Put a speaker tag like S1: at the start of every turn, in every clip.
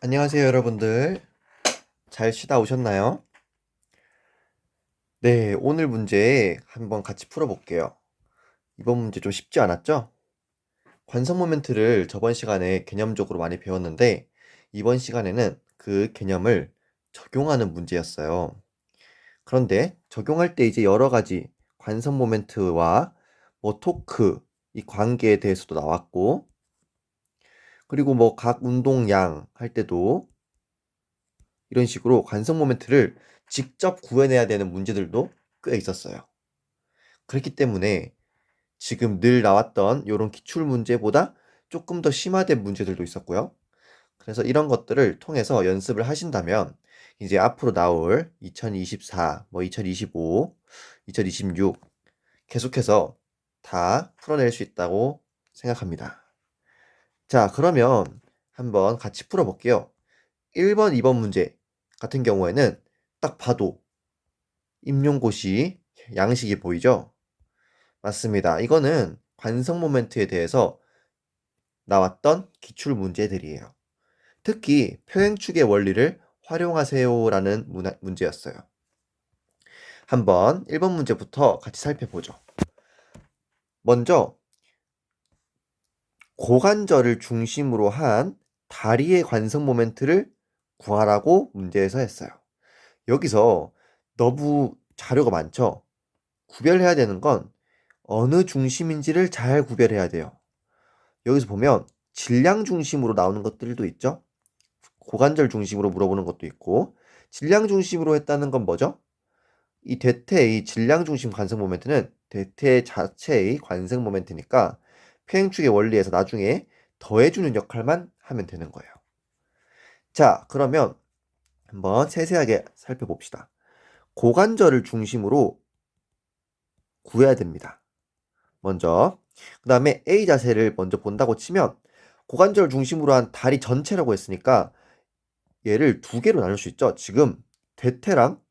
S1: 안녕하세요, 여러분들. 잘 쉬다 오셨나요? 네, 오늘 문제 한번 같이 풀어볼게요. 이번 문제 좀 쉽지 않았죠? 관성 모멘트를 저번 시간에 개념적으로 많이 배웠는데, 이번 시간에는 그 개념을 적용하는 문제였어요. 그런데 적용할 때 이제 여러 가지 관성 모멘트와 뭐 토크, 이 관계에 대해서도 나왔고, 그리고 뭐 각 운동량 할 때도 이런 식으로 관성 모멘트를 직접 구해내야 되는 문제들도 꽤 있었어요. 그렇기 때문에 지금 늘 나왔던 이런 기출 문제보다 조금 더 심화된 문제들도 있었고요. 그래서 이런 것들을 통해서 연습을 하신다면 이제 앞으로 나올 2024, 뭐 2025, 2026 계속해서 다 풀어낼 수 있다고 생각합니다. 자, 그러면 한번 같이 풀어볼게요. 1번, 2번 문제 같은 경우에는 딱 봐도 임용고시 양식이 보이죠? 맞습니다. 이거는 관성 모멘트에 대해서 나왔던 기출 문제들이에요. 특히 평행축의 원리를 활용하세요라는 문제였어요. 한번 1번 문제부터 같이 살펴보죠. 먼저 고관절을 중심으로 한 다리의 관성 모멘트를 구하라고 문제에서 했어요. 여기서 너무 자료가 많죠? 구별해야 되는 건 어느 중심인지를 잘 구별해야 돼요. 여기서 보면 질량 중심으로 나오는 것들도 있죠. 고관절 중심으로 물어보는 것도 있고, 질량 중심으로 했다는 건 뭐죠? 이 대퇴의 질량 중심 관성 모멘트는 대퇴 자체의 관성 모멘트니까 평행축의 원리에서 나중에 더해주는 역할만 하면 되는 거예요. 자, 그러면 한번 세세하게 살펴봅시다. 고관절을 중심으로 구해야 됩니다. 먼저 그 다음에 A 자세를 먼저 본다고 치면 고관절 중심으로 한 다리 전체라고 했으니까 얘를 두 개로 나눌 수 있죠. 지금 대퇴랑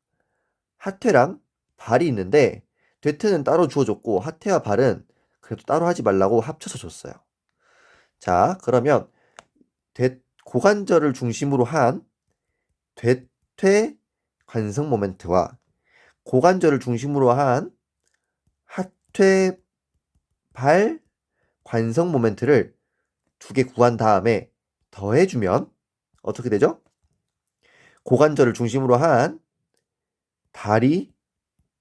S1: 하퇴랑 발이 있는데 대퇴는 따로 주어졌고 하퇴와 발은 그래도 따로 하지 말라고 합쳐서 줬어요. 자, 그러면 고관절을 중심으로 한 대퇴 관성 모멘트와 고관절을 중심으로 한 하퇴 발 관성 모멘트를 두 개 구한 다음에 더해주면 어떻게 되죠? 고관절을 중심으로 한 다리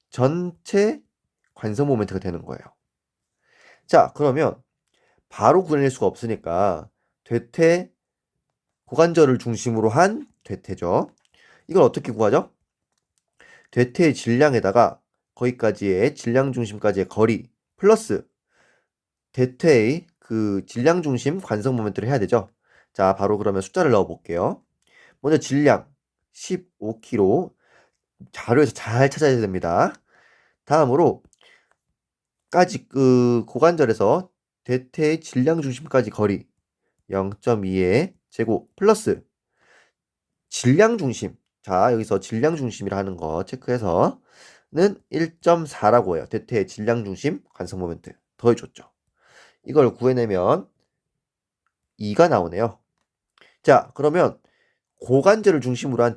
S1: 전체 관성 모멘트가 되는 거예요. 자, 그러면 바로 구해낼 수가 없으니까 대퇴 고관절을 중심으로 한 대퇴죠. 이걸 어떻게 구하죠? 대퇴의 질량에다가 거기까지의 질량 중심까지의 거리 플러스 대퇴의 그 질량 중심 관성 모멘트를 해야 되죠. 자, 바로 그러면 숫자를 넣어 볼게요. 먼저 질량 15kg 자료에서 잘 찾아야 됩니다. 다음으로 그 고관절에서 대퇴의 질량 중심까지 거리 0.2의 제곱 플러스 질량 중심. 자, 여기서 질량 중심이라 하는 거 체크해서는 1.4라고 해요. 대퇴의 질량 중심 관성 모멘트 더해줬죠. 이걸 구해내면 2가 나오네요. 자, 그러면 고관절을 중심으로 한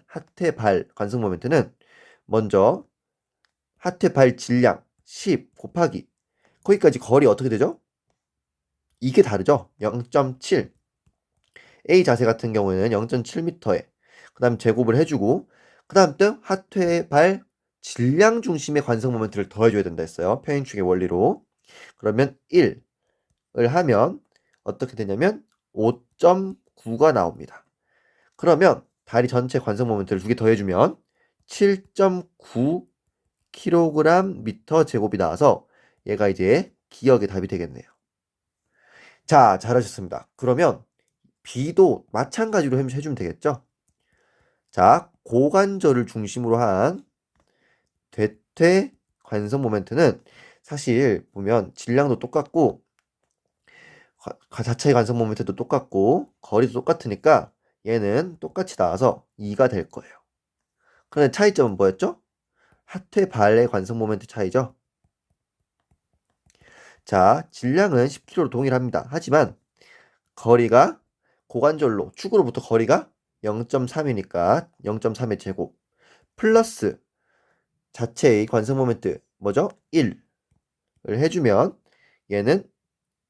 S1: 하퇴 발 관성 모멘트는 먼저 하체 발 질량 10 곱하기 거기까지 거리 어떻게 되죠? 이게 다르죠? 0.7 A 자세 같은 경우에는 0.7m에 그 다음 제곱을 해주고 그 다음 또 하체 발 질량 중심의 관성 모멘트를 더해줘야 된다 했어요. 평행축의 원리로. 그러면 1을 하면 어떻게 되냐면 5.9가 나옵니다. 그러면 다리 전체 관성 모멘트를 두 개 더해주면 7.9 kg 미터 제곱이 나와서 얘가 이제 기억의 답이 되겠네요. 자, 잘하셨습니다. 그러면 B도 마찬가지로 해주면 되겠죠? 자, 고관절을 중심으로 한 대퇴 관성 모멘트는 사실 보면 질량도 똑같고 자체의 관성 모멘트도 똑같고 거리도 똑같으니까 얘는 똑같이 나와서 2가 될 거예요. 그런데 차이점은 뭐였죠? 하퇴 발의 관성 모멘트 차이죠? 자, 질량은 10kg로 동일합니다. 하지만 거리가 고관절로 축으로부터 거리가 0.3이니까 0.3의 제곱 플러스 자체의 관성 모멘트 뭐죠? 1을 해주면 얘는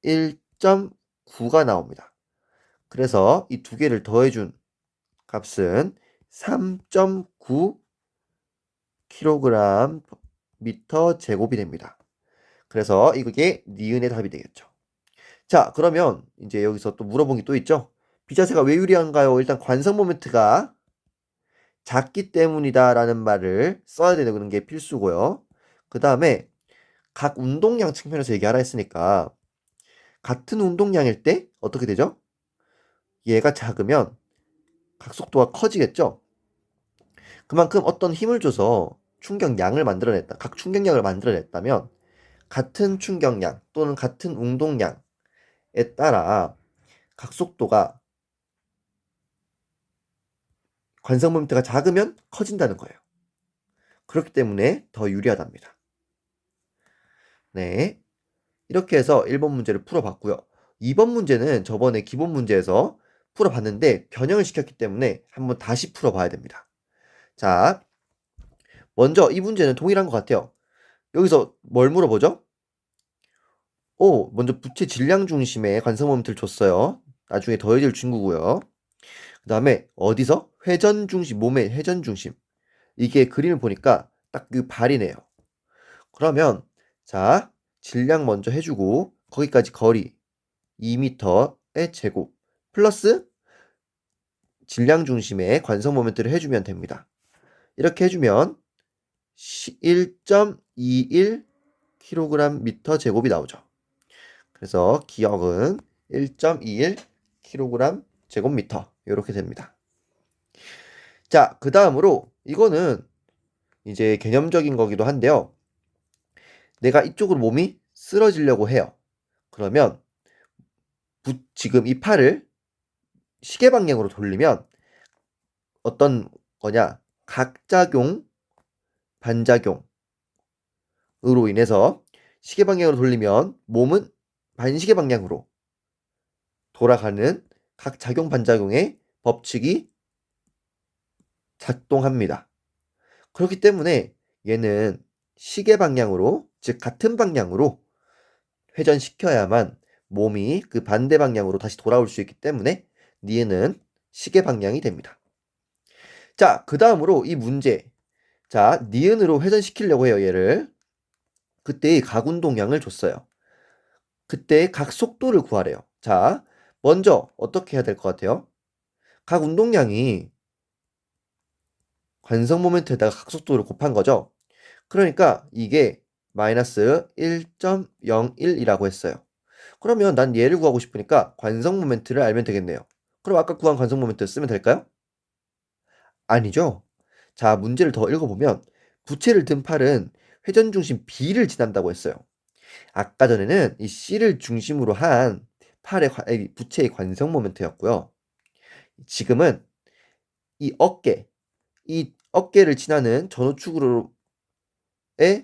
S1: 1.9가 나옵니다. 그래서 이 두 개를 더해준 값은 3.9 kg 미터 제곱이 됩니다. 그래서 이게 니은의 답이 되겠죠. 자, 그러면 이제 여기서 또 물어본 게 또 있죠. 비자세가 왜 유리한가요? 일단 관성 모멘트가 작기 때문이다라는 말을 써야 되는 게 필수고요. 그 다음에 각 운동량 측면에서 얘기하라 했으니까 같은 운동량일 때 어떻게 되죠? 얘가 작으면 각속도가 커지겠죠? 그만큼 어떤 힘을 줘서 충격량을 만들어냈다. 각 충격량을 만들어냈다면 같은 충격량 또는 같은 운동량에 따라 각속도가 관성 모멘트가 작으면 커진다는 거예요. 그렇기 때문에 더 유리하답니다. 네. 이렇게 해서 1번 문제를 풀어봤고요. 2번 문제는 저번에 기본 문제에서 풀어봤는데 변형을 시켰기 때문에 한번 다시 풀어봐야 됩니다. 자, 먼저 이 문제는 동일한 것 같아요. 여기서 뭘 물어보죠? 먼저 부채 질량 중심의 관성 모멘트를 줬어요. 나중에 더해질 친구고요. 그 다음에 어디서? 회전 중심, 몸의 회전 중심. 이게 그림을 보니까 딱 그 발이네요. 그러면 자, 질량 먼저 해주고 거기까지 거리 2m의 제곱 플러스 질량 중심의 관성 모멘트를 해주면 됩니다. 이렇게 해주면 1.21 kg 제곱이 나오죠. 그래서 기억은 1.21 kg 제곱미터 이렇게 됩니다. 자, 그 다음으로 이거는 이제 개념적인 거기도 한데요. 내가 이쪽으로 몸이 쓰러지려고 해요. 그러면 지금 이 팔을 시계 방향으로 돌리면 어떤 거냐? 각작용, 반작용으로 인해서 시계 방향으로 돌리면 몸은 반시계 방향으로 돌아가는 각작용, 반작용의 법칙이 작동합니다. 그렇기 때문에 얘는 시계 방향으로, 즉 같은 방향으로 회전시켜야만 몸이 그 반대 방향으로 다시 돌아올 수 있기 때문에 니은은 시계 방향이 됩니다. 자, 그 다음으로 이 문제. 자, 니은으로 회전시키려고 해요, 얘를. 그때의 각 운동량을 줬어요. 그때 각 속도를 구하래요. 자, 먼저 어떻게 해야 될 것 같아요? 각 운동량이 관성 모멘트에다가 각 속도를 곱한 거죠. 그러니까 이게 마이너스 1.01이라고 했어요. 그러면 난 얘를 구하고 싶으니까 관성 모멘트를 알면 되겠네요. 그럼 아까 구한 관성 모멘트 쓰면 될까요? 아니죠. 자, 문제를 더 읽어보면 부채를 든 팔은 회전 중심 B를 지난다고 했어요. 아까 전에는 이 C를 중심으로 한 팔의 부채의 관성 모멘트였고요. 지금은 이 어깨를 지나는 전후축으로의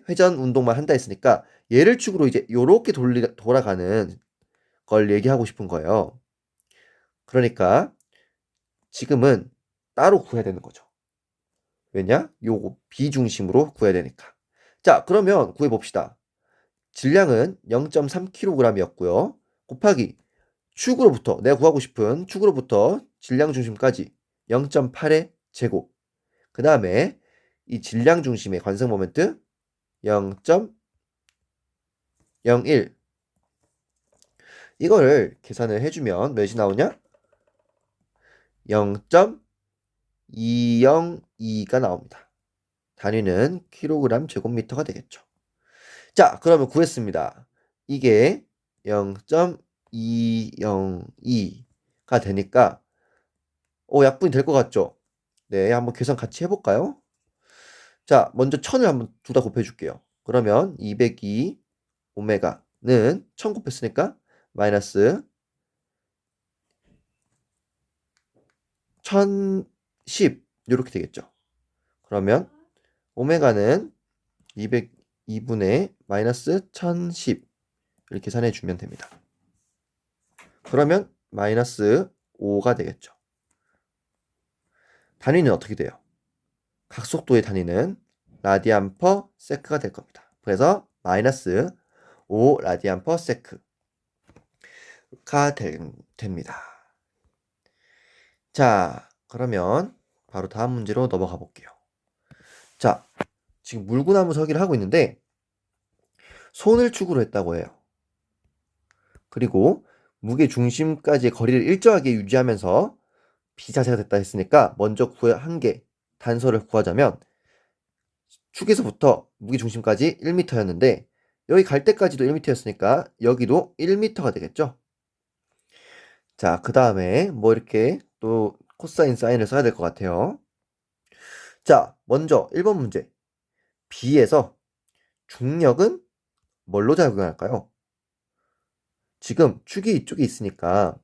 S1: 회전 운동만 한다 했으니까 얘를 축으로 이제 요렇게 돌아가는 걸 얘기하고 싶은 거예요. 그러니까 지금은 따로 구해야 되는 거죠. 왜냐? 요거 비중심으로 구해야 되니까. 자, 그러면 구해봅시다. 질량은 0.3kg이었고요. 곱하기 축으로부터 내가 구하고 싶은 축으로부터 질량 중심까지 0.8의 제곱. 그 다음에 이 질량 중심의 관성 모멘트 0.01. 이거를 계산을 해주면 몇이 나오냐? 0.202가 나옵니다. 단위는 kg 제곱미터가 되겠죠. 자, 그러면 구했습니다. 이게 0.202가 되니까 약분이 될 것 같죠? 네, 한번 계산 같이 해볼까요? 자, 먼저 1000을 한번 둘 다 곱해줄게요. 그러면 202 오메가는 1000 곱했으니까 마이너스 1010 이렇게 되겠죠. 그러면 오메가는 202분의 마이너스 1010 이렇게 계산해 주면 됩니다. 그러면 마이너스 5가 되겠죠. 단위는 어떻게 돼요? 각속도의 단위는 라디안 퍼 세크가 될 겁니다. 그래서 마이너스 5 라디안 퍼 세크가 됩니다. 자, 그러면 바로 다음 문제로 넘어가 볼게요. 자, 지금 물구나무 서기를 하고 있는데 손을 축으로 했다고 해요. 그리고 무게 중심까지의 거리를 일정하게 유지하면서 비자세가 됐다 했으니까 먼저 한 개 단서를 구하자면 축에서부터 무게 중심까지 1m였는데 여기 갈 때까지도 1m였으니까 여기도 1m가 되겠죠. 자, 그 다음에 뭐 이렇게 또 코사인 사인을 써야 될 것 같아요. 자, 먼저 1번 문제. B에서 중력은 뭘로 작용할까요? 지금 축이 이쪽에 있으니까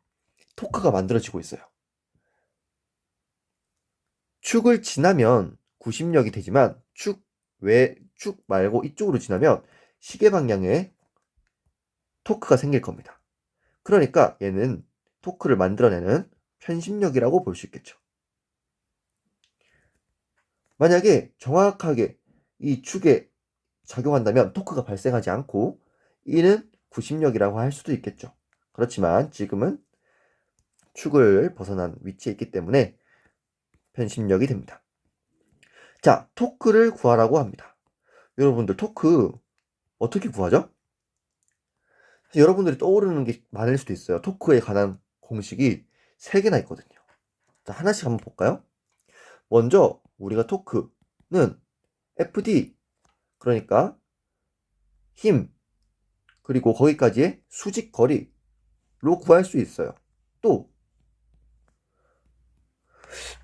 S1: 토크가 만들어지고 있어요. 축을 지나면 구심력이 되지만 축 말고 이쪽으로 지나면 시계 방향에 토크가 생길 겁니다. 그러니까 얘는 토크를 만들어내는 편심력이라고 볼 수 있겠죠. 만약에 정확하게 이 축에 작용한다면 토크가 발생하지 않고 이는 구심력이라고 할 수도 있겠죠. 그렇지만 지금은 축을 벗어난 위치에 있기 때문에 편심력이 됩니다. 자, 토크를 구하라고 합니다. 여러분들 토크 어떻게 구하죠? 여러분들이 떠오르는 게 많을 수도 있어요. 토크에 관한 공식이 3개나 있거든요. 자, 하나씩 한번 볼까요? 먼저 우리가 토크는 FD, 그러니까 힘, 그리고 거기까지의 수직 거리로 구할 수 있어요.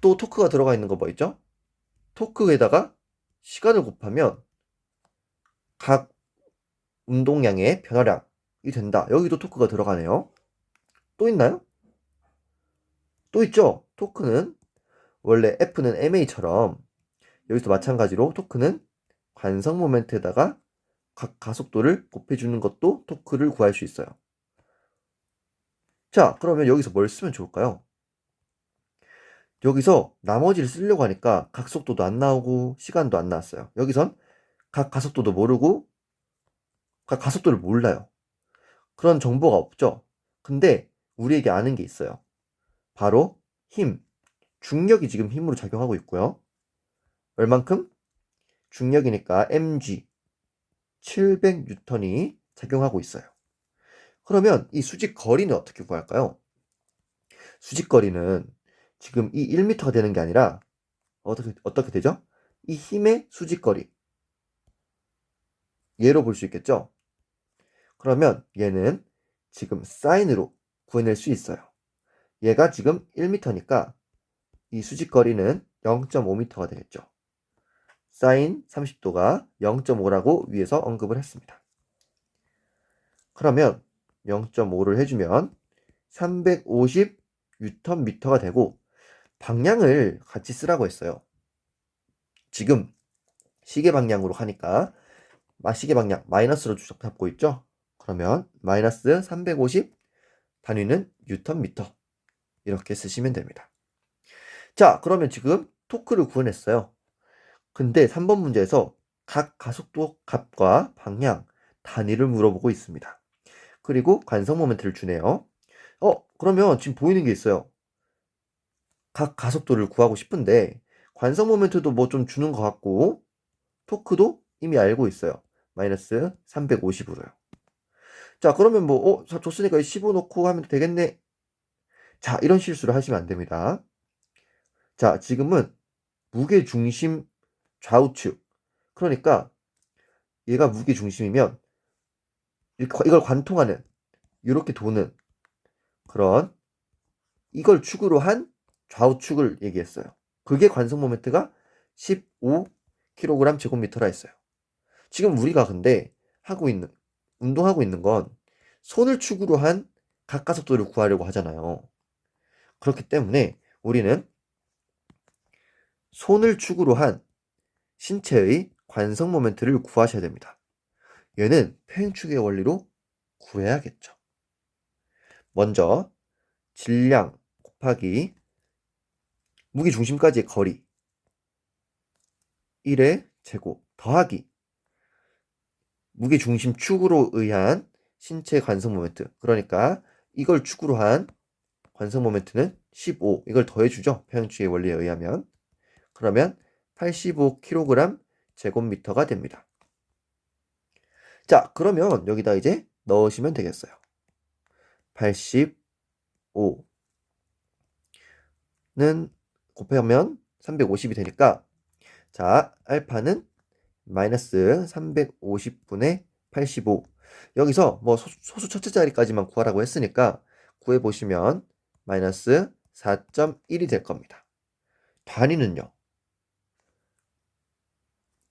S1: 또 토크가 들어가 있는 거 뭐 있죠? 토크에다가 시간을 곱하면 각 운동량의 변화량이 된다. 여기도 토크가 들어가네요. 또 있나요? 또 있죠? 토크는 원래 F는 ma처럼 여기서 마찬가지로 토크는 관성 모멘트에다가 각 가속도를 곱해주는 것도 토크를 구할 수 있어요. 자, 그러면 여기서 뭘 쓰면 좋을까요? 여기서 나머지를 쓰려고 하니까 각속도도 안 나오고 시간도 안 나왔어요. 여기선 각 가속도도 모르고 각 가속도를 몰라요. 그런 정보가 없죠. 근데 우리에게 아는 게 있어요. 바로 힘, 중력이 지금 힘으로 작용하고 있고요. 얼만큼? 중력이니까 mg 700N이 작용하고 있어요. 그러면 이 수직 거리는 어떻게 구할까요? 수직 거리는 지금 이 1m가 되는 게 아니라 어떻게 되죠? 이 힘의 수직 거리. 얘로 볼 수 있겠죠? 그러면 얘는 지금 사인으로 구해낼 수 있어요. 얘가 지금 1m니까 이 수직 거리는 0.5m가 되겠죠. 사인 30도가 0.5라고 위에서 언급을 했습니다. 그러면 0.5를 해주면 350Nm가 되고 방향을 같이 쓰라고 했어요. 지금 시계 방향으로 하니까 시계 방향 마이너스로 잡고 있죠. 그러면 마이너스 350 단위는 Nm 이렇게 쓰시면 됩니다. 자, 그러면 지금 토크를 구해냈어요. 근데 3번 문제에서 각 가속도 값과 방향 단위를 물어보고 있습니다. 그리고 관성 모멘트를 주네요. 그러면 지금 보이는 게 있어요. 각 가속도를 구하고 싶은데 관성 모멘트도 뭐 좀 주는 것 같고 토크도 이미 알고 있어요. 마이너스 350으로요. 자, 그러면 뭐 줬으니까 15 놓고 하면 되겠네. 자, 이런 실수를 하시면 안 됩니다. 자, 지금은 무게 중심 좌우측. 그러니까 얘가 무게 중심이면 이걸 관통하는 이렇게 도는 그런 이걸 축으로 한 좌우축을 얘기했어요. 그게 관성 모멘트가 15kg 제곱미터라 했어요. 지금 우리가 근데 운동하고 있는 건 손을 축으로 한 각가속도를 구하려고 하잖아요. 그렇기 때문에 우리는 손을 축으로 한 신체의 관성 모멘트를 구하셔야 됩니다. 얘는 평행축의 원리로 구해야겠죠. 먼저 질량 곱하기 무게중심까지의 거리 1의 제곱 더하기 무게중심 축으로 의한 신체 관성 모멘트, 그러니까 이걸 축으로 한 관성 모멘트는 15, 이걸 더해주죠. 평행추의 원리에 의하면. 그러면 85kg 제곱미터가 됩니다. 자, 그러면 여기다 이제 넣으시면 되겠어요. 85는 곱하면 350이 되니까, 자, 알파는 마이너스 350분의 85. 여기서 뭐 소수 첫째 자리까지만 구하라고 했으니까 구해보시면 마이너스 4.1이 될 겁니다. 단위는요?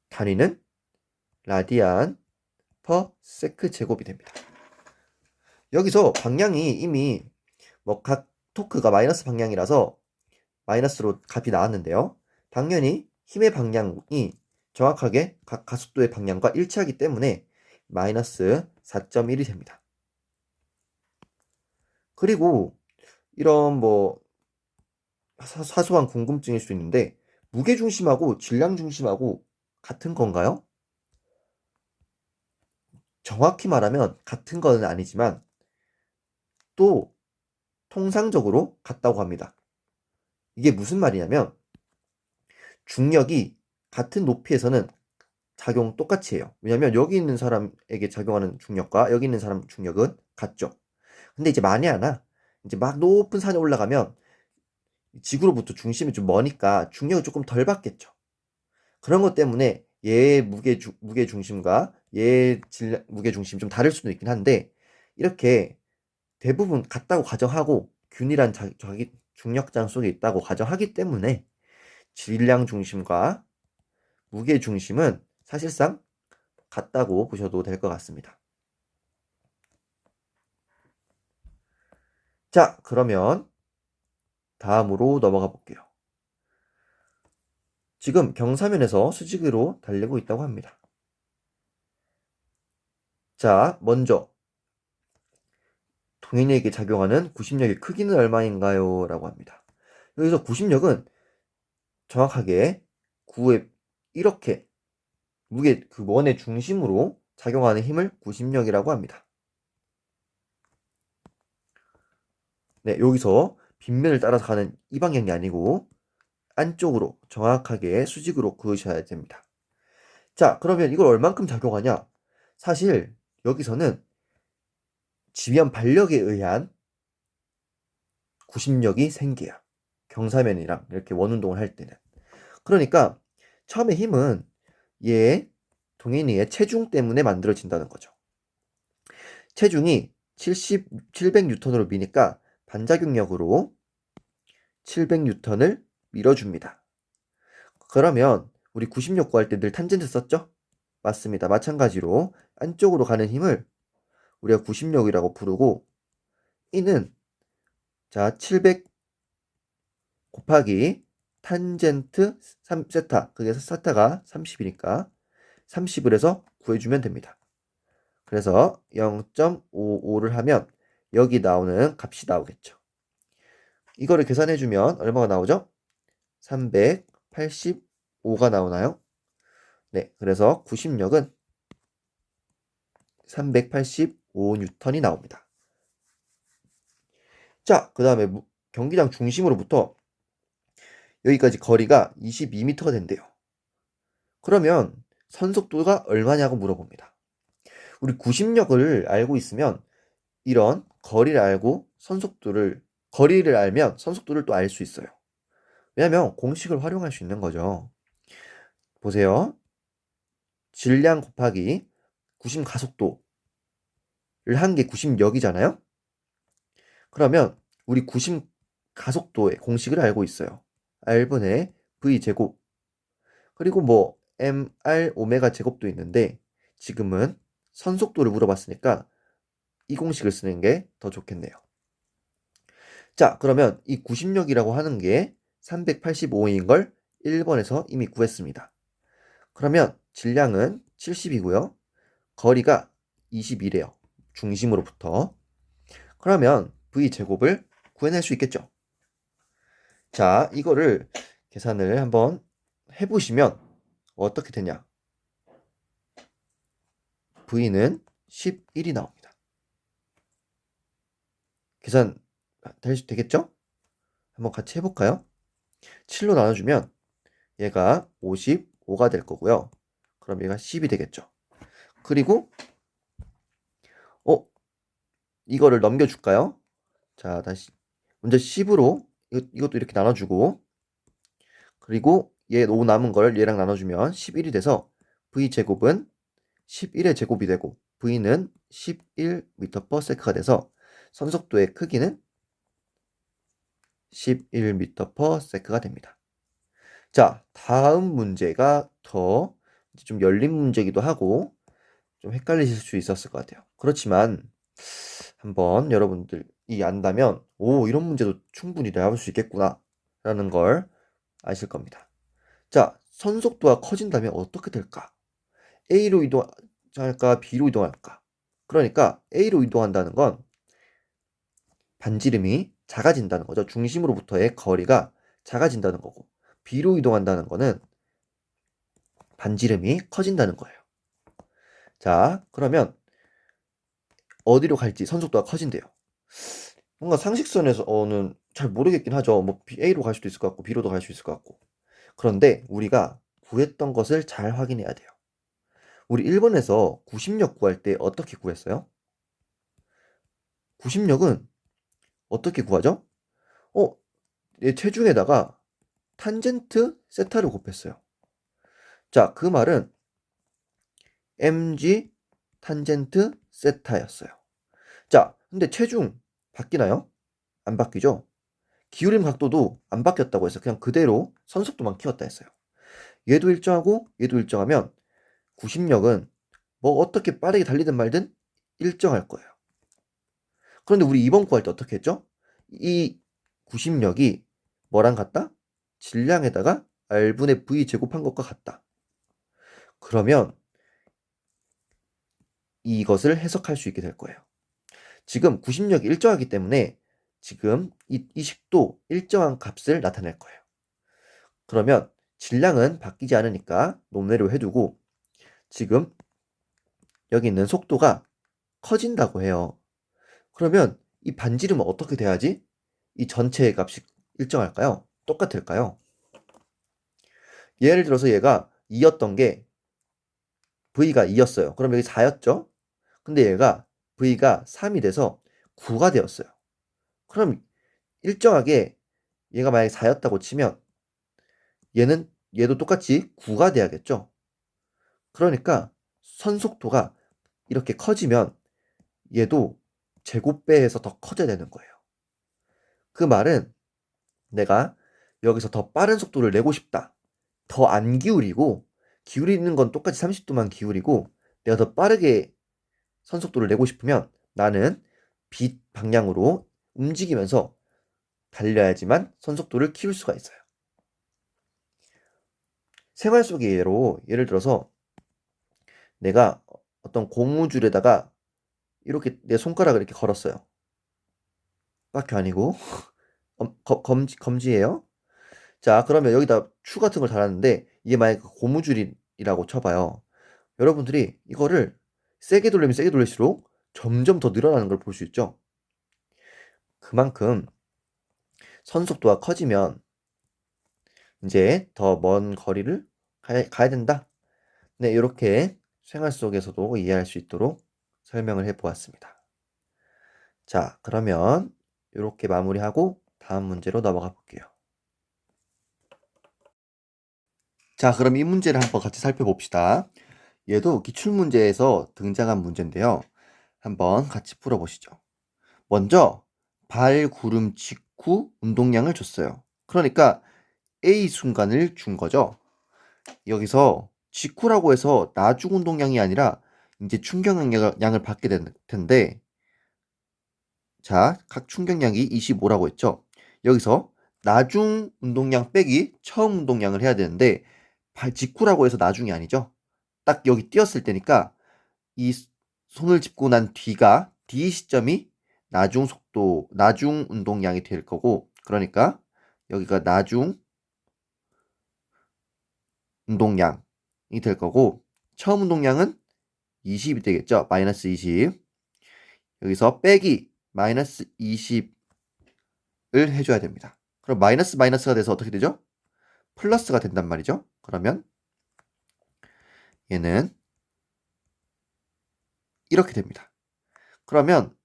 S1: 단위는 라디안 퍼 세크 제곱이 됩니다. 여기서 방향이 이미 뭐 각 토크가 마이너스 방향이라서 마이너스로 값이 나왔는데요. 당연히 힘의 방향이 정확하게 각 가속도의 방향과 일치하기 때문에 마이너스 4.1이 됩니다. 그리고 이런 뭐 사소한 궁금증일 수 있는데, 무게중심하고 질량중심하고 같은 건가요? 정확히 말하면 같은 건 아니지만 또 통상적으로 같다고 합니다. 이게 무슨 말이냐면, 중력이 같은 높이에서는 작용 똑같이 해요. 왜냐면 여기 있는 사람에게 작용하는 중력과 여기 있는 사람 중력은 같죠. 근데 이제 만에 하나 이제 막 높은 산에 올라가면 지구로부터 중심이 좀 머니까 중력이 조금 덜 받겠죠. 그런 것 때문에 얘의 무게 중심과 얘의 무게 중심이 좀 다를 수도 있긴 한데, 이렇게 대부분 같다고 가정하고 균일한 자기 중력장 속에 있다고 가정하기 때문에 질량 중심과 무게 중심은 사실상 같다고 보셔도 될 것 같습니다. 자, 그러면 다음으로 넘어가 볼게요. 지금 경사면에서 수직으로 달리고 있다고 합니다. 자, 먼저 동인에게 작용하는 구심력의 크기는 얼마인가요? 라고 합니다. 여기서 구심력은 정확하게 9의 이렇게 그 원의 중심으로 작용하는 힘을 구심력이라고 합니다. 네, 여기서 빗면을 따라서 가는 이 방향이 아니고 안쪽으로 정확하게 수직으로 그으셔야 됩니다. 자, 그러면 이걸 얼만큼 작용하냐? 사실 여기서는 지면 반력에 의한 구심력이 생겨요. 경사면이랑 이렇게 원운동을 할 때는. 그러니까 처음에 힘은 얘 동인이의 체중 때문에 만들어진다는 거죠. 체중이 700N으로 미니까 반작용력으로 700N을 밀어줍니다. 그러면 우리 구심력 구할 때 늘 탄젠트 썼죠? 맞습니다. 마찬가지로 안쪽으로 가는 힘을 우리가 구심력이라고 부르고, 이는 자 700 곱하기 탄젠트 3세타, 그게 세타가 30이니까 30을 해서 구해주면 됩니다. 그래서 0.55를 하면 여기 나오는 값이 나오겠죠. 이거를 계산해주면 얼마가 나오죠? 385가 나오나요? 네, 그래서 구심력은 385N이 나옵니다. 자, 그 다음에 경기장 중심으로부터 여기까지 거리가 22m가 된대요. 그러면 선속도가 얼마냐고 물어봅니다. 우리 구심력을 알고 있으면 이런 거리를 알면 선속도를 또 알 수 있어요. 왜냐면 공식을 활용할 수 있는 거죠. 보세요. 질량 곱하기 구심 가속도를 한 게 구심력이잖아요. 그러면 우리 구심 가속도의 공식을 알고 있어요. R분의 V제곱, 그리고 뭐 mr 오메가 제곱도 있는데 지금은 선속도를 물어봤으니까 이 공식을 쓰는 게 더 좋겠네요. 자, 그러면 이 구심력이라고 하는 게 385인 걸 1번에서 이미 구했습니다. 그러면 질량은 70이고요. 거리가 21이에요. 중심으로부터. 그러면 V제곱을 구해낼 수 있겠죠. 자, 이거를 계산을 한번 해보시면 어떻게 되냐? V는 11이 나옵니다. 계산 되겠죠? 한번 같이 해볼까요? 7로 나눠주면 얘가 55가 될 거고요. 그럼 얘가 10이 되겠죠. 그리고 이거를 넘겨줄까요? 자, 다시 먼저 10으로 이것도 이렇게 나눠주고, 그리고 얘 5 남은 걸 얘랑 나눠주면 11이 돼서 V제곱은 11의 제곱이 되고 V는 11m/s가 돼서 선속도의 크기는 11m/s가 됩니다. 자, 다음 문제가 더 좀 열린 문제이기도 하고 좀 헷갈리실 수 있었을 것 같아요. 그렇지만 한번 여러분들이 안다면 이런 문제도 충분히 나올 수 있겠구나 라는 걸 아실 겁니다. 자, 선속도가 커진다면 어떻게 될까? A로 이동할까? B로 이동할까? 그러니까 A로 이동한다는 건 반지름이 작아진다는 거죠. 중심으로부터의 거리가 작아진다는 거고, B로 이동한다는 거는 반지름이 커진다는 거예요. 자, 그러면 어디로 갈지 선속도가 커진대요. 뭔가 상식선에서는 잘 모르겠긴 하죠. 뭐 A로 갈 수도 있을 것 같고 B로도 갈 수 있을 것 같고. 그런데 우리가 구했던 것을 잘 확인해야 돼요. 우리 1번에서 구심력 구할 때 어떻게 구했어요? 구심력은 어떻게 구하죠? 얘 체중에다가 탄젠트 세타를 곱했어요. 자, 그 말은 mg 탄젠트 세타였어요. 자, 근데 체중 바뀌나요? 안 바뀌죠? 기울임 각도도 안 바뀌었다고 해서 그냥 그대로 선속도만 키웠다 했어요. 얘도 일정하고 얘도 일정하면 구심력은 뭐 어떻게 빠르게 달리든 말든 일정할 거예요. 그런데 우리 이번 구할 때 어떻게 했죠? 이 구심력이 뭐랑 같다? 질량에다가 R분의 V 제곱한 것과 같다. 그러면 이것을 해석할 수 있게 될 거예요. 지금 구심력이 일정하기 때문에 지금 이 식도 일정한 값을 나타낼 거예요. 그러면 질량은 바뀌지 않으니까 논외로 해두고 지금 여기 있는 속도가 커진다고 해요. 그러면 이 반지름은 어떻게 돼야지 이 전체의 값이 일정할까요? 똑같을까요? 예를 들어서 얘가 2였던 게 V가 2였어요. 그럼 여기 4였죠? 근데 얘가 V가 3이 돼서 9가 되었어요. 그럼 일정하게 얘가 만약에 4였다고 치면 얘도 똑같이 9가 돼야겠죠? 그러니까 선속도가 이렇게 커지면 얘도 제곱배에서 더 커져야 되는 거예요. 그 말은 내가 여기서 더 빠른 속도를 내고 싶다. 더 안 기울이고 기울이는 건 똑같이 30도만 기울이고 내가 더 빠르게 선속도를 내고 싶으면 나는 빛 방향으로 움직이면서 달려야지만 선속도를 키울 수가 있어요. 생활 속의 예로 예를 들어서 내가 어떤 고무줄에다가 이렇게 내 손가락을 이렇게 걸었어요. 밖에 아니고 검지예요. 자, 그러면 여기다 추 같은 걸 달았는데 이게 만약에 고무줄이라고 쳐봐요. 여러분들이 이거를 세게 돌리면 세게 돌릴수록 점점 더 늘어나는 걸 볼 수 있죠. 그만큼 선속도가 커지면 이제 더 먼 거리를 가야 된다. 네, 이렇게 생활 속에서도 이해할 수 있도록 설명을 해보았습니다. 자, 그러면 이렇게 마무리하고 다음 문제로 넘어가 볼게요. 자, 그럼 이 문제를 한번 같이 살펴봅시다. 얘도 기출문제에서 등장한 문제인데요. 한번 같이 풀어보시죠. 먼저 발구름 직후 운동량을 줬어요. 그러니까 A 순간을 준 거죠. 여기서 직후라고 해서 나중 운동량이 아니라 이제 충격량을 받게 될 텐데, 자, 각 충격량이 25라고 했죠. 여기서 나중 운동량 빼기 처음 운동량을 해야 되는데 직후라고 해서 나중이 아니죠. 딱 여기 띄었을 때니까 이 손을 짚고 난 뒤가 D 시점이 나중 속도, 나중 운동량이 될 거고, 그러니까 여기가 나중 운동량이 될 거고 처음 운동량은 20이 되겠죠. 마이너스 20. 여기서 빼기 마이너스 20을 해줘야 됩니다. 그럼 마이너스 마이너스가 돼서 어떻게 되죠? 플러스가 된단 말이죠. 그러면 얘는 이렇게 됩니다. 그러면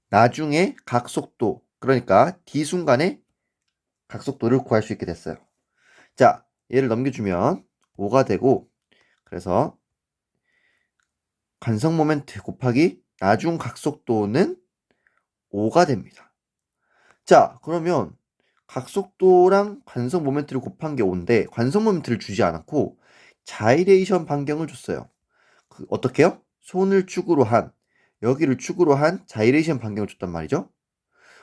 S1: 나중에 각속도, 그러니까 D 순간의 각속도를 구할 수 있게 됐어요. 자, 얘를 넘겨주면 5가 되고, 그래서 관성 모멘트 곱하기 나중 각속도는 5가 됩니다. 자, 그러면 각속도랑 관성 모멘트를 곱한 게 5인데 관성 모멘트를 주지 않았고 자이레이션 반경을 줬어요. 어떻게요? 손을 축으로 한, 여기를 축으로 한 자이레이션 반경을 줬단 말이죠.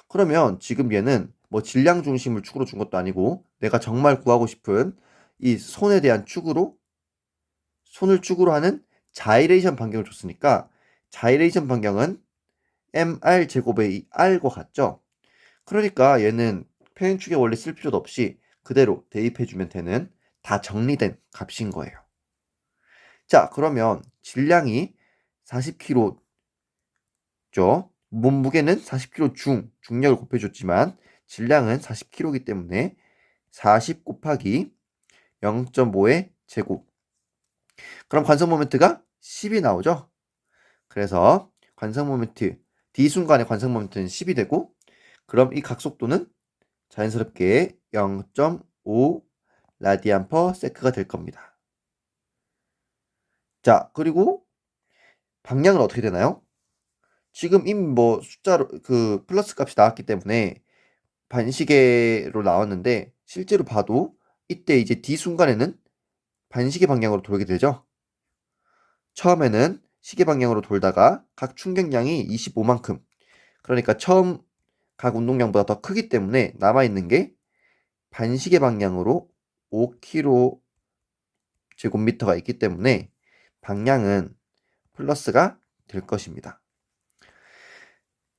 S1: 그러면 지금 얘는 뭐 질량 중심을 축으로 준 것도 아니고 내가 정말 구하고 싶은 이 손에 대한 손을 축으로 하는 자이레이션 반경을 줬으니까 자이레이션 반경은 mr 제곱의 이 r과 같죠? 그러니까 얘는 표현축에 원래 쓸 필요도 없이 그대로 대입해주면 되는 다 정리된 값인 거예요. 자, 그러면 질량이 40kg죠. 몸무게는 40kg 중력을 곱해줬지만 질량은 40kg이기 때문에 40 곱하기 0.5의 제곱. 그럼 관성 모멘트가 10이 나오죠. 그래서 관성 모멘트 D 순간의 관성 모멘트는 10이 되고 그럼 이 각속도는 자연스럽게 0.5 라디안 퍼 세크가 될 겁니다. 자, 그리고 방향은 어떻게 되나요? 지금 이미 뭐 숫자로 그 플러스 값이 나왔기 때문에 반시계로 나왔는데 실제로 봐도 이때 이제 D 순간에는 반시계 방향으로 돌게 되죠. 처음에는 시계 방향으로 돌다가 각 충격량이 25만큼, 그러니까 처음 각 운동량보다 더 크기 때문에 남아있는 게 반시계 방향으로 5km 제곱미터가 있기 때문에 방향은 플러스가 될 것입니다.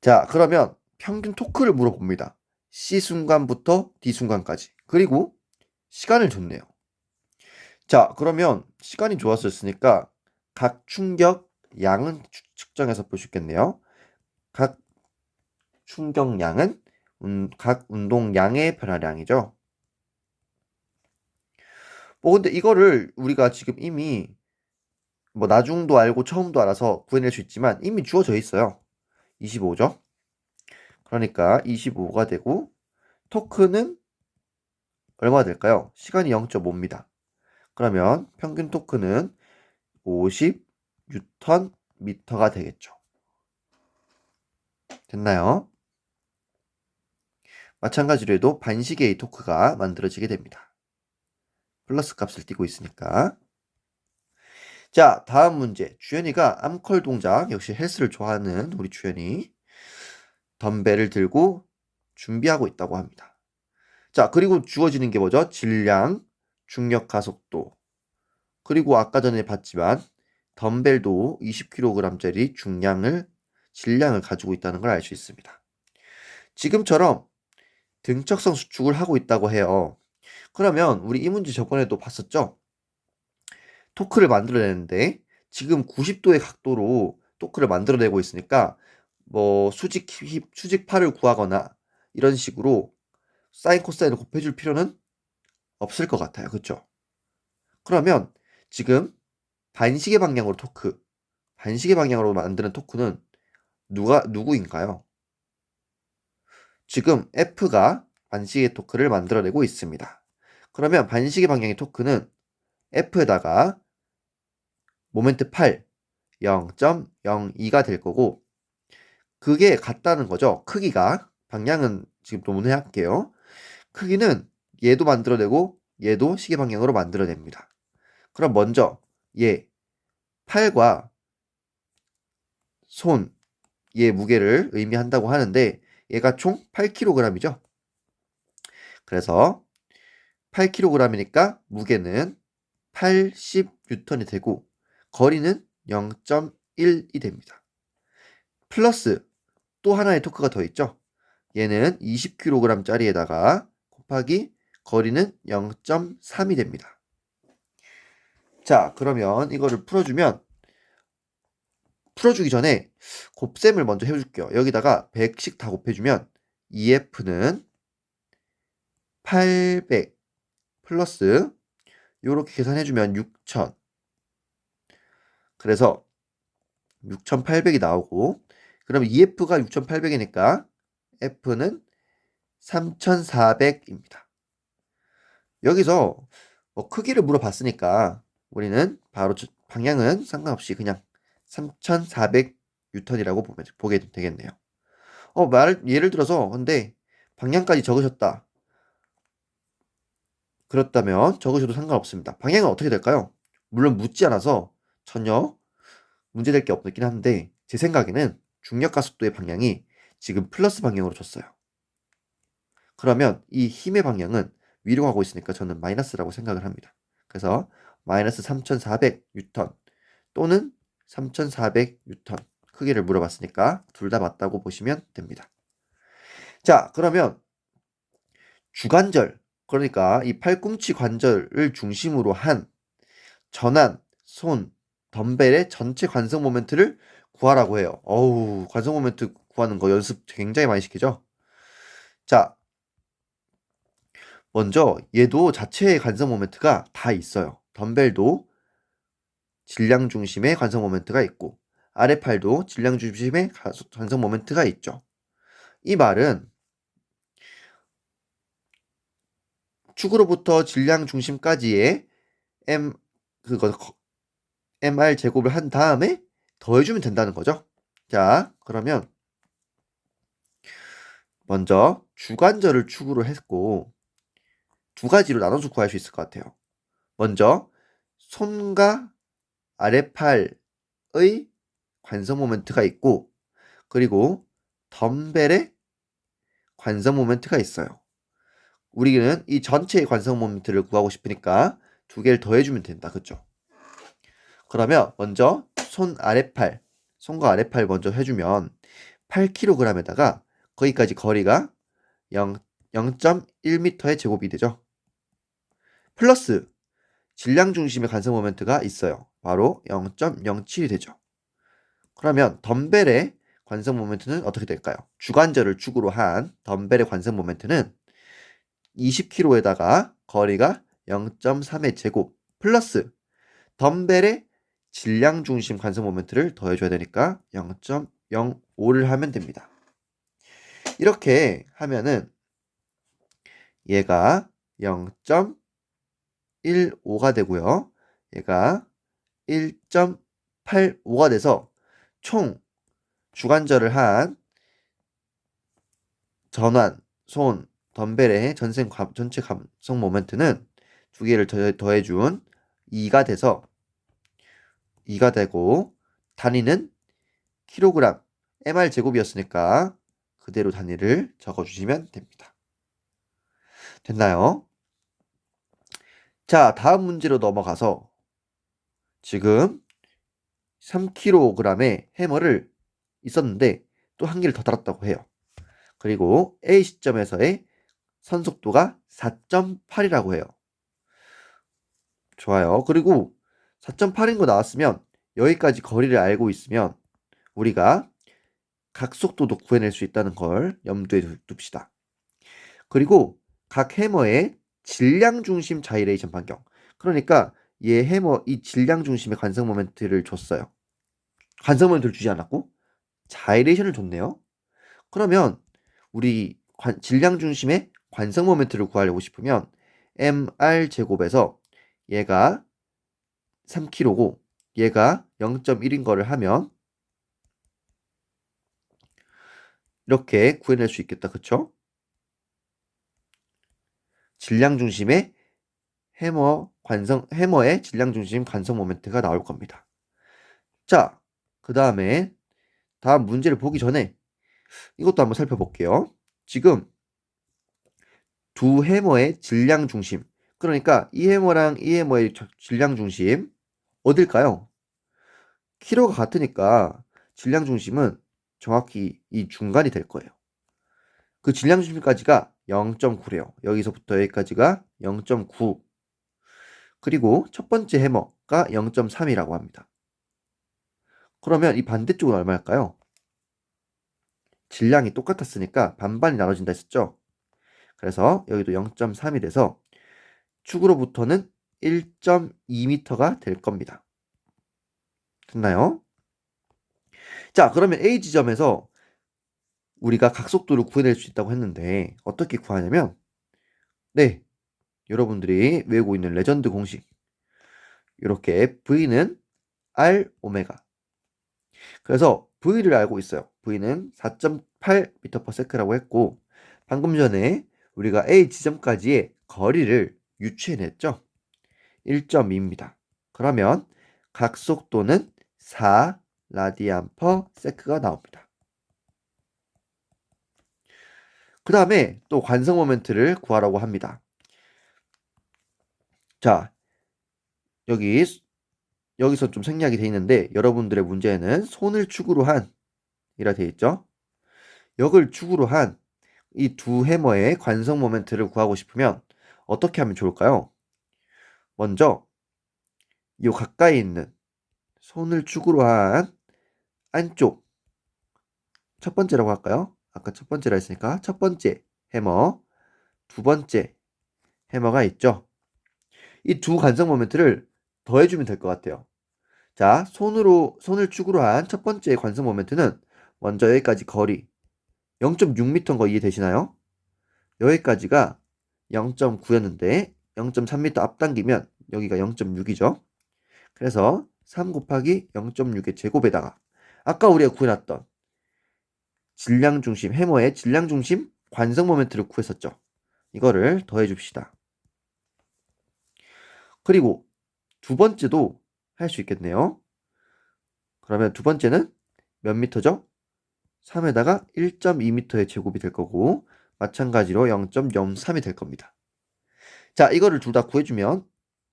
S1: 자, 그러면 평균 토크를 물어봅니다. C 순간부터 D 순간까지. 그리고 시간을 줬네요. 자, 그러면 시간이 좋았었으니까 각 충격 양은 측정해서 볼 수 있겠네요. 각 충격량은 각 운동량의 변화량이죠. 뭐 근데 이거를 우리가 지금 이미 뭐 나중도 알고 처음도 알아서 구해낼 수 있지만 이미 주어져 있어요. 25죠. 그러니까 25가 되고 토크는 얼마가 될까요? 시간이 0.5입니다. 그러면 평균 토크는 50뉴턴 미터가 되겠죠. 됐나요? 마찬가지로 해도 반시계의 토크가 만들어지게 됩니다. 플러스 값을 띄고 있으니까. 자, 다음 문제. 주연이가 암컬 동작, 역시 헬스를 좋아하는 우리 주연이 덤벨을 들고 준비하고 있다고 합니다. 자, 그리고 주어지는 게 뭐죠? 질량, 중력 가속도. 그리고 아까 전에 봤지만 덤벨도 20kg짜리 질량을 가지고 있다는 걸 알 수 있습니다. 지금처럼 등척성 수축을 하고 있다고 해요. 그러면 우리 이 문제 저번에도 봤었죠? 토크를 만들어내는데 지금 90도의 각도로 토크를 만들어내고 있으니까 뭐 수직팔을 구하거나 이런 식으로 사인 코사인을 곱해줄 필요는 없을 것 같아요. 그렇죠? 그러면 지금 반시계 방향으로 만드는 토크는 누구인가요? 지금 F가 반시계 토크를 만들어내고 있습니다. 그러면 반시계 방향의 토크는 F에다가 모멘트 8, 0.02가 될 거고 그게 같다는 거죠. 크기가. 방향은 지금 노문해 할게요. 크기는 얘도 만들어내고 얘도 시계 방향으로 만들어냅니다. 그럼 먼저 얘 팔과 손의 무게를 의미한다고 하는데 얘가 총 8kg이죠. 그래서 8kg이니까 무게는 80N이 되고 거리는 0.1이 됩니다. 플러스 또 하나의 토크가 더 있죠. 얘는 20kg짜리에다가 곱하기 거리는 0.3이 됩니다. 자, 그러면 이거를 풀어주기 전에 곱셈을 먼저 해줄게요. 여기다가 100씩 다 곱해주면 EF는 800 플러스 이렇게 계산해주면 6000. 그래서 6800이 나오고, 그러면 EF가 6800이니까 F는 3400입니다. 여기서 크기를 물어봤으니까 우리는 바로 방향은 상관없이 그냥 3400N이라고 보게 되겠네요. 예를 들어서 근데 방향까지 적으셨다. 그렇다면 적으셔도 상관없습니다. 방향은 어떻게 될까요? 물론 묻지 않아서 전혀 문제될 게 없긴 한데 제 생각에는 중력가속도의 방향이 지금 플러스 방향으로 줬어요. 그러면 이 힘의 방향은 위로 가고 있으니까 저는 마이너스라고 생각을 합니다. 그래서 마이너스 3400N 또는 3400N 크기를 물어봤으니까 둘 다 맞다고 보시면 됩니다. 자, 그러면 주관절, 그러니까 이 팔꿈치 관절을 중심으로 한 전환, 손, 덤벨의 전체 관성 모멘트를 구하라고 해요. 관성 모멘트 구하는 거 연습 굉장히 많이 시키죠? 자, 먼저 얘도 자체의 관성 모멘트가 다 있어요. 덤벨도 질량 중심의 관성 모멘트가 있고 아랫팔도 질량 중심의 관성 모멘트가 있죠. 이 말은 축으로부터 질량 중심까지의 mr 제곱을 한 다음에 더해주면 된다는 거죠. 자, 그러면 먼저 주관절을 축으로 했고 두 가지로 나눠서 구할 수 있을 것 같아요. 먼저 손과 아랫팔의 관성 모멘트가 있고 그리고 덤벨의 관성 모멘트가 있어요. 우리는 이 전체의 관성 모멘트를 구하고 싶으니까 두 개를 더해주면 된다. 그쵸? 그러면 먼저 손과 아랫팔 먼저 해주면 8kg에다가 거기까지 거리가 0.1m의 제곱이 되죠. 플러스 질량 중심의 관성 모멘트가 있어요. 바로 0.07이 되죠. 그러면 덤벨의 관성 모멘트는 어떻게 될까요? 주관절을 축으로 한 덤벨의 관성 모멘트는 20kg에다가 거리가 0.3의 제곱 플러스 덤벨의 질량 중심 관성 모멘트를 더해줘야 되니까 0.05를 하면 됩니다. 이렇게 하면은 얘가 0.15가 되고요. 얘가 1.85가 돼서 총 주관절을 한 전환, 손, 덤벨의 전체 감성 모멘트는 두 개를 더해준 2가 되고 단위는 킬로그램, mr 제곱이었으니까 그대로 단위를 적어주시면 됩니다. 됐나요? 자, 다음 문제로 넘어가서 지금 3kg의 해머를 있었는데 또 한 개를 더 달았다고 해요. 그리고 A 시점에서의 선속도가 4.8이라고 해요. 좋아요. 그리고 4.8인 거 나왔으면 여기까지 거리를 알고 있으면 우리가 각속도도 구해낼 수 있다는 걸 염두에 둡시다. 그리고 각 해머의 질량 중심 자이레이션 반경. 그러니까 이 질량 중심의 관성 모멘트를 줬어요. 관성 모멘트를 주지 않았고 자이레이션을 줬네요. 그러면 우리 질량 중심의 관성 모멘트를 구하려고 싶으면 mr 제곱에서 얘가 3kg고 얘가 0.1인 거를 하면 이렇게 구해낼 수 있겠다. 그쵸? 질량 중심의 해머의 질량 중심 관성 모멘트가 나올 겁니다. 자, 그 다음에 다음 문제를 보기 전에 이것도 한번 살펴볼게요. 지금 두 해머의 질량 중심, 그러니까 이 해머랑 이 해머의 질량 중심 어딜까요? 키로가 같으니까 질량 중심은 정확히 이 중간이 될 거예요. 그 질량 중심까지가 0.9래요. 여기서부터 여기까지가 0.9. 그리고 첫 번째 해머가 0.3이라고 합니다. 그러면 이 반대쪽은 얼마일까요? 질량이 똑같았으니까 반반이 나눠진다 했었죠. 그래서 여기도 0.3이 돼서 축으로부터는 1.2m가 될 겁니다. 됐나요? 자, 그러면 A 지점에서 우리가 각속도를 구해낼 수 있다고 했는데 어떻게 구하냐면 네, 여러분들이 외우고 있는 레전드 공식 이렇게 V는 R 오메가. 그래서 V를 알고 있어요. V는 4.8m/s라고 했고 방금 전에 우리가 A 지점까지의 거리를 유추해냈죠. 1.2입니다. 그러면 각속도는 4 라디안 퍼 세크가 나옵니다. 그 다음에 또 관성 모멘트를 구하라고 합니다. 자, 여기서 좀 생략이 돼 있는데 여러분들의 문제에는 손을 축으로 한 이라 돼 있죠. 역을 축으로 한 이 두 해머의 관성 모멘트를 구하고 싶으면 어떻게 하면 좋을까요? 먼저 이 가까이 있는 손을 축으로 한 안쪽 첫 번째라고 할까요? 아까 첫 번째라 했으니까 첫 번째 해머, 두 번째 해머가 있죠. 이 두 관성 모멘트를 더해주면 될 것 같아요. 자, 손을 축으로 한 첫 번째 관성 모멘트는 먼저 여기까지 거리 0.6m인 거 이해되시나요? 여기까지가 0.9였는데 0.3m 앞당기면 여기가 0.6이죠. 그래서 3 곱하기 0.6의 제곱에다가 아까 우리가 구해놨던 질량 중심, 해머의 질량 중심 관성 모멘트를 구했었죠. 이거를 더해 줍시다. 그리고 두 번째도 할 수 있겠네요. 그러면 두 번째는 몇 미터죠? 3에다가 1.2m의 제곱이 될 거고 마찬가지로 0.03이 될 겁니다. 자, 이거를 둘 다 구해주면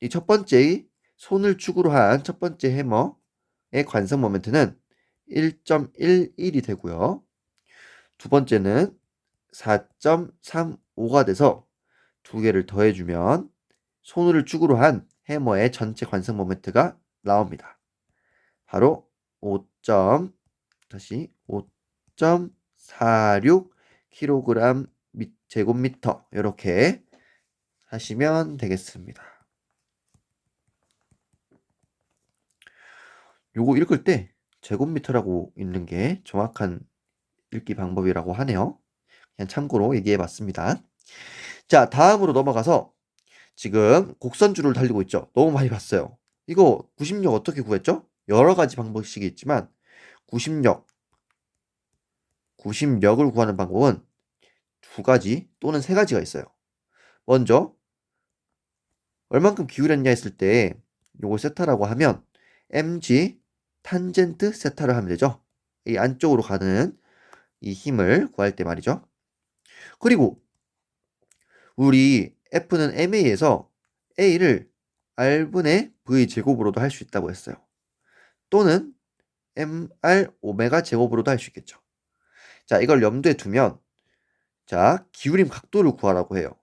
S1: 이 첫 번째의 손을 축으로 한 첫 번째 해머의 관성 모멘트는 1.11이 되고요. 두 번째는 4.35가 돼서 두 개를 더해주면 손을 축으로 한 해머의 전체 관성 모멘트가 나옵니다. 바로 5.46kg 제곱미터 이렇게 하시면 되겠습니다. 요거 읽을 때 제곱미터라고 읽는 게 정확한 읽기 방법이라고 하네요. 그냥 참고로 얘기해 봤습니다. 자, 다음으로 넘어가서 지금 곡선줄을 달리고 있죠. 너무 많이 봤어요. 이거 구심력 어떻게 구했죠? 여러 가지 방법이 있지만 구심력을 구하는 방법은 두 가지 또는 세 가지가 있어요. 먼저 얼만큼 기울였냐 했을 때 요거 세타라고 하면 mg 탄젠트 세타를 하면 되죠. 이 안쪽으로 가는 이 힘을 구할 때 말이죠. 그리고 우리 F는 MA에서 A를 R분의 V 제곱으로도 할 수 있다고 했어요. 또는 MR 오메가 제곱으로도 할 수 있겠죠. 자, 이걸 염두에 두면 자, 기울임 각도를 구하라고 해요.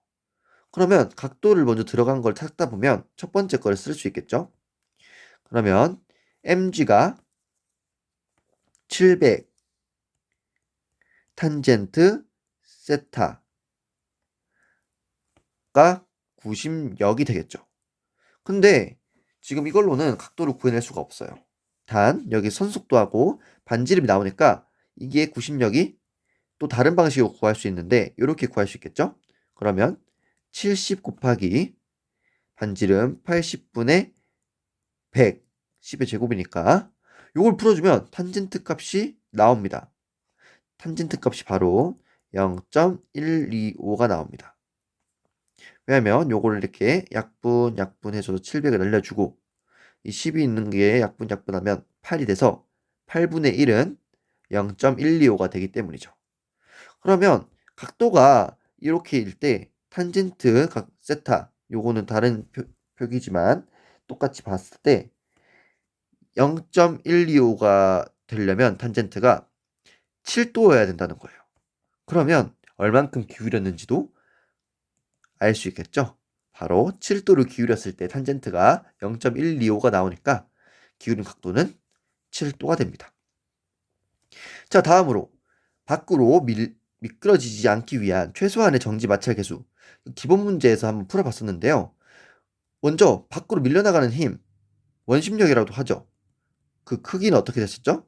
S1: 그러면 각도를 먼저 들어간 걸 찾다 보면 첫 번째 거를 쓸 수 있겠죠. 그러면 MG가 700 탄젠트 세타가 구심력이 되겠죠. 근데 지금 이걸로는 각도를 구해낼 수가 없어요. 단 여기 선속도하고 반지름이 나오니까 이게 구심력이 또 다른 방식으로 구할 수 있는데 이렇게 구할 수 있겠죠? 그러면 70 곱하기 반지름 80분의 100 10의 제곱이니까 이걸 풀어주면 탄젠트 값이 나옵니다. 탄젠트 값이 바로 0.125가 나옵니다. 왜냐면 요거를 이렇게 약분 해줘서 700을 날려주고 이 10이 있는 게 약분하면 8이 돼서 8분의 1은 0.125가 되기 때문이죠. 그러면 각도가 이렇게일 때 탄젠트 각 세타 요거는 다른 표기지만 똑같이 봤을 때 0.125가 되려면 탄젠트가 7도여야 된다는 거예요. 그러면 얼만큼 기울였는지도 알 수 있겠죠? 바로 7도를 기울였을 때 탄젠트가 0.125가 나오니까 기울임 각도는 7도가 됩니다. 자, 다음으로 밖으로 미끄러지지 않기 위한 최소한의 정지 마찰 계수. 기본 문제에서 한번 풀어봤었는데요. 먼저 밖으로 밀려나가는 힘, 원심력이라도 하죠. 그 크기는 어떻게 됐었죠?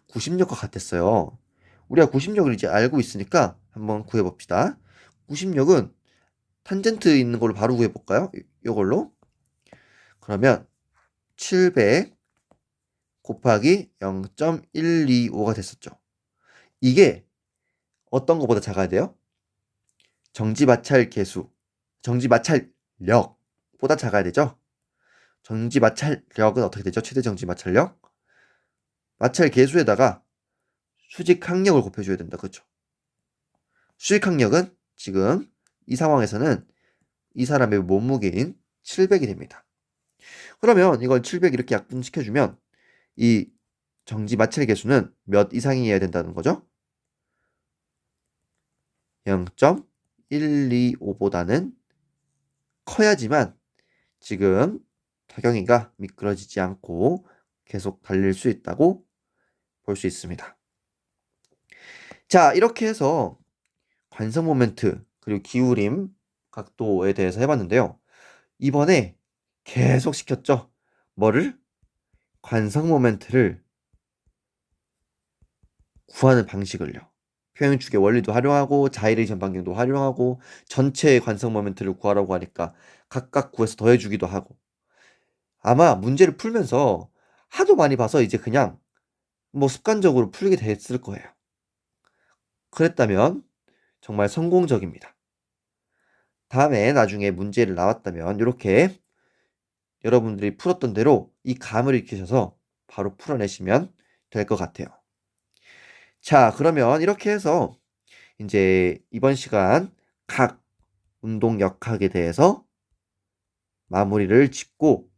S1: 90력과 같았어요. 우리가 90력을 이제 알고 있으니까 한번 구해봅시다. 90력은 탄젠트 있는 걸로 바로 구해볼까요? 이걸로. 그러면 700 곱하기 0.125가 됐었죠. 이게 어떤 것보다 작아야 돼요? 정지마찰 계수, 정지마찰력보다 작아야 되죠? 정지마찰력은 어떻게 되죠? 최대 정지마찰력? 마찰 계수에다가 수직 항력을 곱해줘야 된다. 그렇죠? 수직 항력은 지금 이 상황에서는 이 사람의 몸무게인 700이 됩니다. 그러면 이걸 700 이렇게 약분시켜주면 이 정지 마찰 계수는 몇 이상이어야 된다는 거죠? 0.125보다는 커야지만 지금 타경이가 미끄러지지 않고 계속 달릴 수 있다고 볼 수 있습니다. 자, 이렇게 해서 관성 모멘트 그리고 기울임 각도에 대해서 해봤는데요. 이번에 계속 시켰죠. 뭐를? 관성 모멘트를 구하는 방식을요. 평형축의 원리도 활용하고 자이레이션 전방경도 활용하고 전체의 관성 모멘트를 구하라고 하니까 각각 구해서 더해주기도 하고 아마 문제를 풀면서 하도 많이 봐서 이제 그냥 뭐 습관적으로 풀게 됐을 거예요. 그랬다면 정말 성공적입니다. 다음에 나중에 문제를 나왔다면 이렇게 여러분들이 풀었던 대로 이 감을 익히셔서 바로 풀어내시면 될 것 같아요. 자, 그러면 이렇게 해서 이제 이번 시간 각 운동 역학에 대해서 마무리를 짓고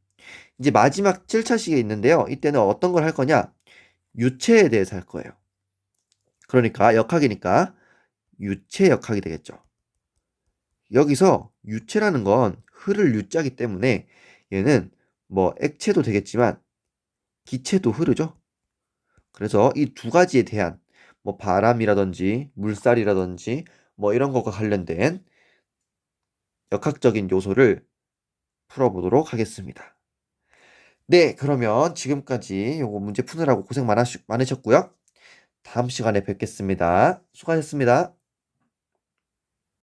S1: 이제 마지막 7차식이 있는데요. 이때는 어떤 걸 할 거냐? 유체에 대해서 할 거예요. 그러니까 역학이니까 유체 역학이 되겠죠. 여기서 유체라는 건 흐를 유자기 때문에 얘는 뭐 액체도 되겠지만 기체도 흐르죠. 그래서 이 두 가지에 대한 뭐 바람이라든지 물살이라든지 뭐 이런 것과 관련된 역학적인 요소를 풀어보도록 하겠습니다. 네, 그러면 지금까지 요거 문제 푸느라고 고생 많으셨고요. 다음 시간에 뵙겠습니다. 수고하셨습니다.